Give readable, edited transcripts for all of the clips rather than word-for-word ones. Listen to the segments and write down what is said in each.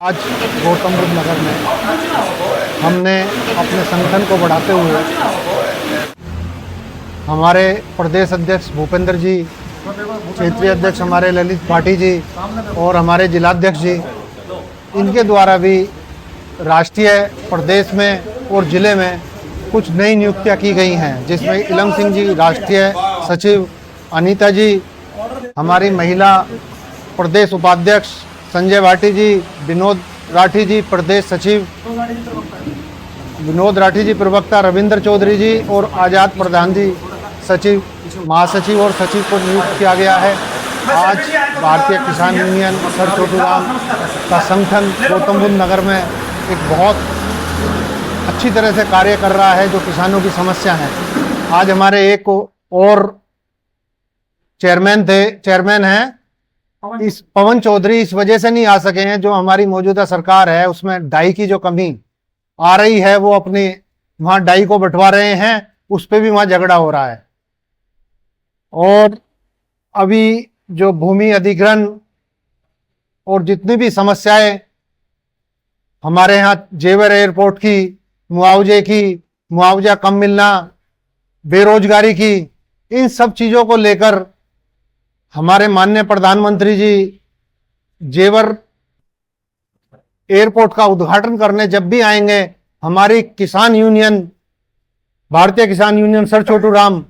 आज गौतम बुद्ध नगर में हमने अपने संगठन को बढ़ाते हुए हमारे प्रदेश अध्यक्ष भूपेंद्र जी, क्षेत्रीय अध्यक्ष हमारे ललित पाठी जी और हमारे जिलाध्यक्ष जी, इनके द्वारा भी राष्ट्रीय, प्रदेश में और ज़िले में कुछ नई नियुक्तियां की गई हैं, जिसमें इलम सिंह जी राष्ट्रीय सचिव, अनीता जी हमारी महिला प्रदेश उपाध्यक्ष, संजय भाटी जी, विनोद राठी जी प्रदेश सचिव, विनोद राठी जी प्रवक्ता, रविंद्र चौधरी जी और आज़ाद प्रधान जी सचिव, महासचिव और सचिव को नियुक्त किया गया है। आज भारतीय किसान यूनियन सर छोटू राम का संगठन गौतम बुद्ध नगर में एक बहुत अच्छी तरह से कार्य कर रहा है, जो किसानों की समस्या है। आज हमारे एक और चेयरमैन हैं इस पवन चौधरी, इस वजह से नहीं आ सके हैं, जो हमारी मौजूदा सरकार है उसमें डाई की जो कमी आ रही है, वो अपनी वहां डाई को बंटवा रहे हैं, उस पर भी वहां झगड़ा हो रहा है। और अभी जो भूमि अधिग्रहण और जितनी भी समस्याएं हमारे यहाँ जेवर एयरपोर्ट की, मुआवजा कम मिलना, बेरोजगारी की, इन सब चीज़ों को लेकर हमारे माननीय प्रधानमंत्री जी जेवर एयरपोर्ट का उद्घाटन करने जब भी आएंगे, हमारी किसान यूनियन, भारतीय किसान यूनियन सर छोटू राम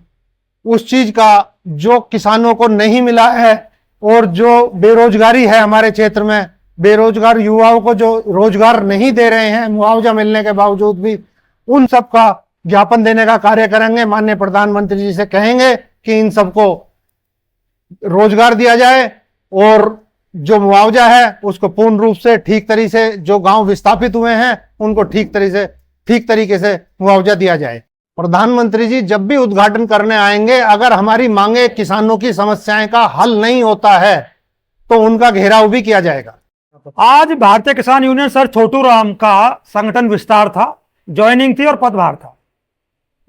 उस चीज का जो किसानों को नहीं मिला है और जो बेरोजगारी है हमारे क्षेत्र में, बेरोजगार युवाओं को जो रोजगार नहीं दे रहे हैं मुआवजा मिलने के बावजूद भी, उन सब का ज्ञापन देने का कार्य करेंगे। माननीय प्रधानमंत्री जी से कहेंगे कि इन सबको रोजगार दिया जाए और जो मुआवजा है उसको पूर्ण रूप से ठीक तरीके से, जो गांव विस्थापित हुए हैं उनको ठीक तरीके से मुआवजा दिया जाए। प्रधानमंत्री जी जब भी उद्घाटन करने आएंगे, अगर हमारी मांगे, किसानों की समस्याएं का हल नहीं होता है तो उनका घेराव भी किया जाएगा। आज भारतीय किसान यूनियन सर छोटू राम का संगठन विस्तार था, ज्वाइनिंग थी और पदभार था,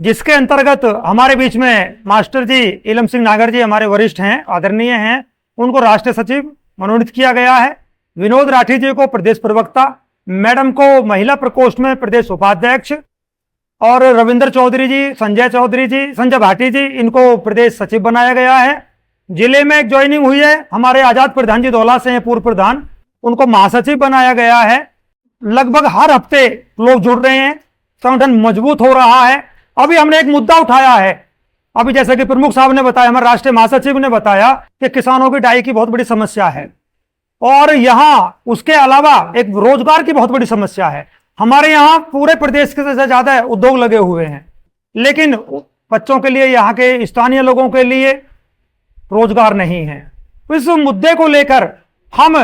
जिसके अंतर्गत हमारे बीच में मास्टर जी इलम सिंह नागर जी हमारे वरिष्ठ हैं, आदरणीय हैं, उनको राष्ट्रीय सचिव मनोनीत किया गया है। विनोद राठी जी को प्रदेश प्रवक्ता, मैडम को महिला प्रकोष्ठ में प्रदेश उपाध्यक्ष, और रविंद्र चौधरी जी, संजय भाटी जी, इनको प्रदेश सचिव बनाया गया है। जिले में एक ज्वाइनिंग हुई है, हमारे आजाद प्रधान जी दौला से हैं, पूर्व प्रधान, उनको महासचिव बनाया गया है। लगभग हर हफ्ते लोग जुड़ रहे हैं, संगठन मजबूत हो रहा है। अभी हमने एक मुद्दा उठाया है, अभी जैसे कि प्रमुख साहब ने बताया, हमारे राष्ट्रीय महासचिव ने बताया कि किसानों की डाई की बहुत बड़ी समस्या है और यहां उसके अलावा एक रोजगार की बहुत बड़ी समस्या है। हमारे यहाँ पूरे प्रदेश के से ज्यादा उद्योग लगे हुए हैं, लेकिन बच्चों के लिए, यहाँ के स्थानीय लोगों के लिए रोजगार नहीं है। इस मुद्दे को लेकर हम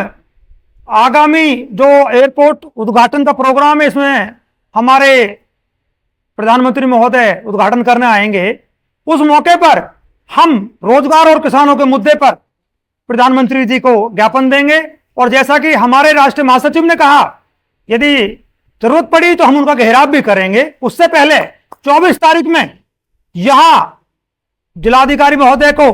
आगामी जो एयरपोर्ट उद्घाटन का प्रोग्राम है, इसमें हमारे प्रधानमंत्री महोदय उद्घाटन करने आएंगे। उस मौके पर हम रोजगार और किसानों के मुद्दे पर प्रधानमंत्री जी को ज्ञापन देंगे, और जैसा कि हमारे राष्ट्रीय महासचिव ने कहा, यदि जरूरत पड़ी तो हम उनका घेराव भी करेंगे। उससे पहले 24 तारीख में यहां जिलाधिकारी महोदय को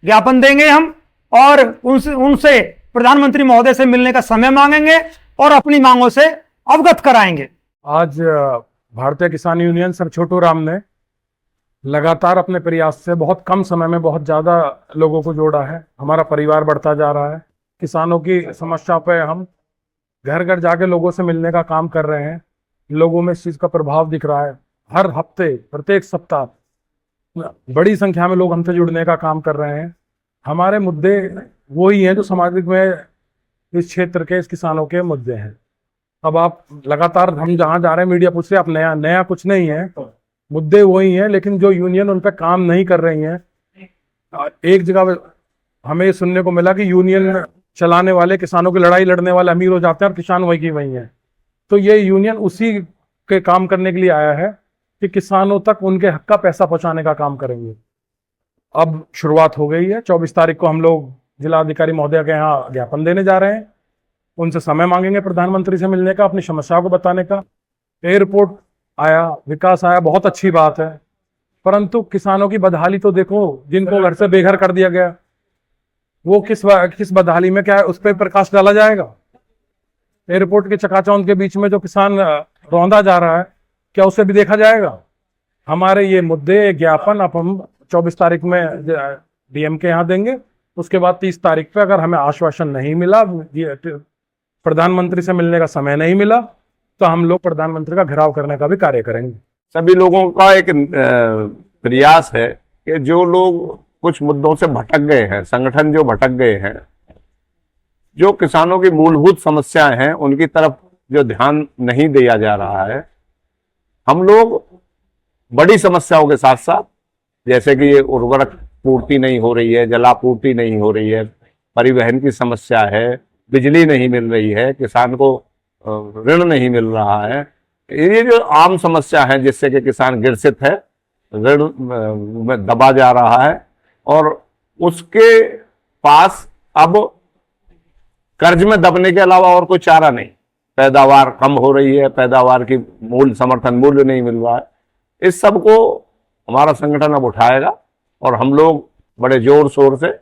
ज्ञापन देंगे हम, और उनसे प्रधानमंत्री महोदय से मिलने का समय मांगेंगे और अपनी मांगों से अवगत कराएंगे। आज भारतीय किसान यूनियन सर छोटू राम ने लगातार अपने प्रयास से बहुत कम समय में बहुत ज़्यादा लोगों को जोड़ा है। हमारा परिवार बढ़ता जा रहा है। किसानों की समस्या पे हम घर घर जाके लोगों से मिलने का काम कर रहे हैं। लोगों में इस चीज़ का प्रभाव दिख रहा है। हर हफ्ते, प्रत्येक सप्ताह बड़ी संख्या में लोग हमसे जुड़ने का काम कर रहे हैं। हमारे मुद्दे वही हैं जो सामाजिक में इस क्षेत्र के, इस किसानों के मुद्दे हैं। अब आप लगातार, हम जहाँ जा रहे हैं, मीडिया पूछ रहे, आप नया कुछ नहीं है, मुद्दे वही हैं, लेकिन जो यूनियन उन पर काम नहीं कर रही है। एक जगह हमें सुनने को मिला कि यूनियन चलाने वाले, किसानों की लड़ाई लड़ने वाले अमीर हो जाते हैं और किसान वही की वही हैं। तो ये यूनियन उसी के काम करने के लिए आया है कि किसानों तक उनके हक का पैसा पहुंचाने का काम करेंगे। अब शुरुआत हो गई है। 24 तारीख को हम लोग जिलाधिकारी महोदय के यहाँ ज्ञापन देने जा रहे हैं। उनसे समय मांगेंगे प्रधानमंत्री से मिलने का, अपनी समस्याओं को बताने का। एयरपोर्ट आया, विकास आया, बहुत अच्छी बात है, परंतु किसानों की बदहाली तो देखो, जिनको घर से बेघर कर दिया गया, वो किस बदहाली में क्या है, उस पर प्रकाश डाला जाएगा। एयरपोर्ट के चकाचौंध के बीच में जो किसान रौंदा जा रहा है, क्या उसे भी देखा जाएगा? हमारे ये मुद्दे ज्ञापन अब हम 24 तारीख में डीएम के यहाँ देंगे। उसके बाद 30 तारीख पे अगर हमें आश्वासन नहीं मिला, प्रधानमंत्री से मिलने का समय नहीं मिला, तो हम लोग प्रधानमंत्री का घेराव करने का भी कार्य करेंगे। सभी लोगों का एक प्रयास है कि जो लोग कुछ मुद्दों से भटक गए हैं, संगठन जो भटक गए हैं, जो किसानों की मूलभूत समस्याएं हैं, उनकी तरफ जो ध्यान नहीं दिया जा रहा है, हम लोग बड़ी समस्याओं के साथ साथ, जैसे कि ये उर्वरक पूर्ति नहीं हो रही है, जलापूर्ति नहीं हो रही है, परिवहन की समस्या है, बिजली नहीं मिल रही है, किसान को ऋण नहीं मिल रहा है, ये जो आम समस्या है जिससे कि किसान ग्रसित है, ऋण में दबा जा रहा है और उसके पास अब कर्ज में दबने के अलावा और कोई चारा नहीं। पैदावार कम हो रही है, पैदावार की समर्थन मूल्य नहीं मिल रहा है। इस सब को हमारा संगठन अब उठाएगा और हम लोग बड़े जोर शोर से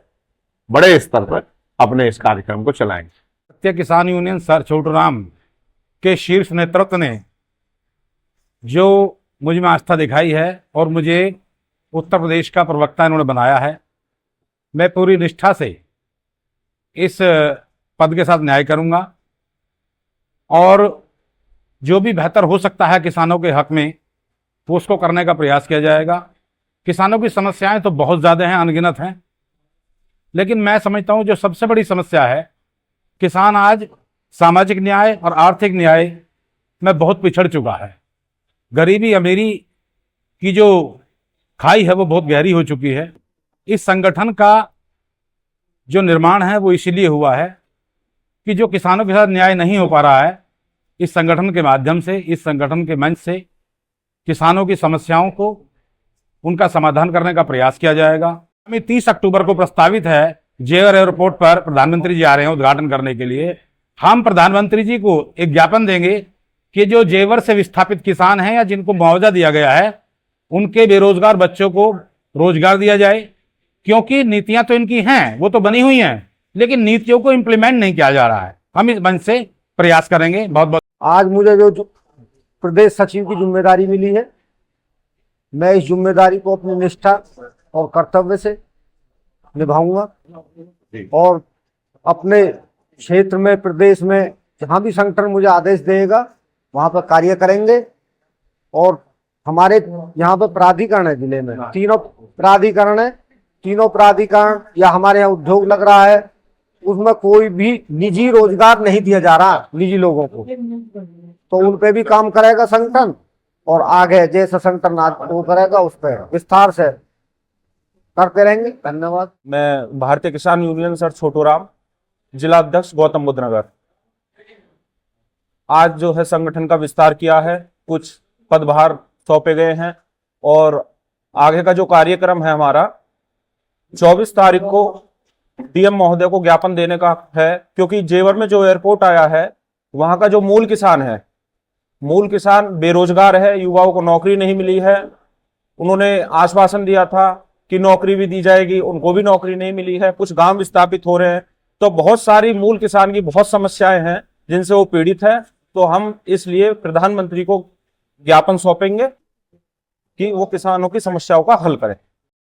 बड़े स्तर पर अपने इस कार्यक्रम को चलाएंगे। भारतीय किसान यूनियन सर छोटू राम के शीर्ष नेतृत्व ने जो मुझ में आस्था दिखाई है और मुझे उत्तर प्रदेश का प्रवक्ता इन्होंने बनाया है, मैं पूरी निष्ठा से इस पद के साथ न्याय करूंगा और जो भी बेहतर हो सकता है किसानों के हक में, तो उसको करने का प्रयास किया जाएगा। किसानों की समस्याएं तो बहुत ज़्यादा हैं, अनगिनत हैं, लेकिन मैं समझता हूं जो सबसे बड़ी समस्या है, किसान आज सामाजिक न्याय और आर्थिक न्याय में बहुत पिछड़ चुका है। गरीबी अमीरी की जो खाई है वो बहुत गहरी हो चुकी है। इस संगठन का जो निर्माण है वो इसीलिए हुआ है कि जो किसानों के साथ न्याय नहीं हो पा रहा है, इस संगठन के माध्यम से, इस संगठन के मंच से किसानों की समस्याओं को, उनका समाधान करने का प्रयास किया जाएगा। हमें 30 अक्टूबर को प्रस्तावित है जेवर एयरपोर्ट पर प्रधानमंत्री जी आ रहे हैं उद्घाटन करने के लिए। हम प्रधानमंत्री जी को एक ज्ञापन देंगे कि जो जेवर से विस्थापित किसान हैं या जिनको मुआवजा दिया गया है, उनके बेरोजगार बच्चों को रोजगार दिया जाए, क्योंकि नीतियां तो इनकी हैं, वो तो बनी हुई हैं, लेकिन नीतियों को इम्प्लीमेंट नहीं किया जा रहा है। हम इस मंच से प्रयास करेंगे। बहुत बहुत आज मुझे जो प्रदेश सचिव की जिम्मेदारी मिली है, मैं इस जिम्मेदारी को अपनी निष्ठा और कर्तव्य से निभाऊंगा और अपने क्षेत्र में, प्रदेश में जहां भी संगठन मुझे आदेश देगा वहां पर कार्य करेंगे। और हमारे यहाँ पर प्राधिकरण है, जिले में 3 प्राधिकरण है, 3 प्राधिकरण या हमारे यहाँ उद्योग लग रहा है, उसमें कोई भी निजी रोजगार नहीं दिया जा रहा निजी लोगों को, तो उन पे भी काम करेगा संगठन और आगे जैसा संगठन आज वो करेगा उस पर विस्तार से करते रहेंगे। धन्यवाद। मैं भारतीय किसान यूनियन सर छोटू राम, जिला अध्यक्ष गौतम बुद्ध नगर। आज जो है संगठन का विस्तार किया है, कुछ पदभार सौंपे गए हैं और आगे का जो कार्यक्रम है हमारा 24 तारीख को डीएम महोदय को ज्ञापन देने का है, क्योंकि जेवर में जो एयरपोर्ट आया है वहां का जो मूल किसान बेरोजगार है, युवाओं को नौकरी नहीं मिली है। उन्होंने आश्वासन दिया था कि नौकरी भी दी जाएगी, उनको भी नौकरी नहीं मिली है। कुछ गांव विस्थापित हो रहे हैं, तो बहुत सारी मूल किसान की बहुत समस्याएं हैं जिनसे वो पीड़ित है। तो हम इसलिए प्रधानमंत्री को ज्ञापन सौंपेंगे कि वो किसानों की समस्याओं का हल करें।